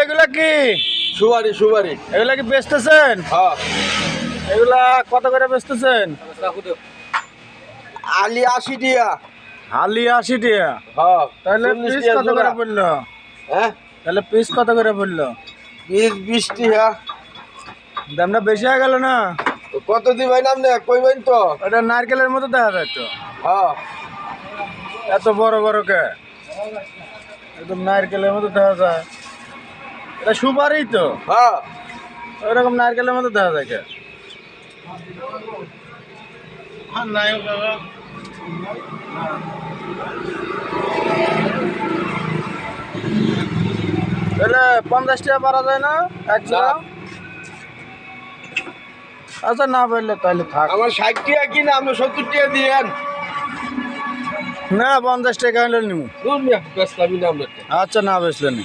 এগুলা কি সুপারি সুপারি। এগুলা কি বেচতেছেন? হ্যাঁ। এগুলা কত করে বেচতেছেন? আলি 80 টাকা। হালি 80 টাকা। হ্যাঁ। তাহলে 40 পিস টাকা কত জোড়া। করে পড়লো? হ্যাঁ, তাহলে পিস কত করে পড়লো? 20 টাকা। দামটা বেশি হয়ে গেল না? কত দিবেন আপনি কইবেন তো? ওটা নারকেলের মতো দেখা যায় তো। হ্যাঁ। এত বড় বড় কে? একদম নারকেলের মতো দেখা যায়। এটা সুপারি তো। হ্যাঁ। ওইরকম নারকেলের মতো দেখা যায় কে? তাহলে 50 টাকা পারা যায় না এক জোড়া? আচ্ছা না পারলে তাহলে থাক। আমার 60 টাকা কিনা আপনি 70 টাকা দিয়েন। না 50 টাকা হলে নিবো। দূর মিয়া, বেচলামই না আপনারটা। আচ্ছা না বেচলে নি।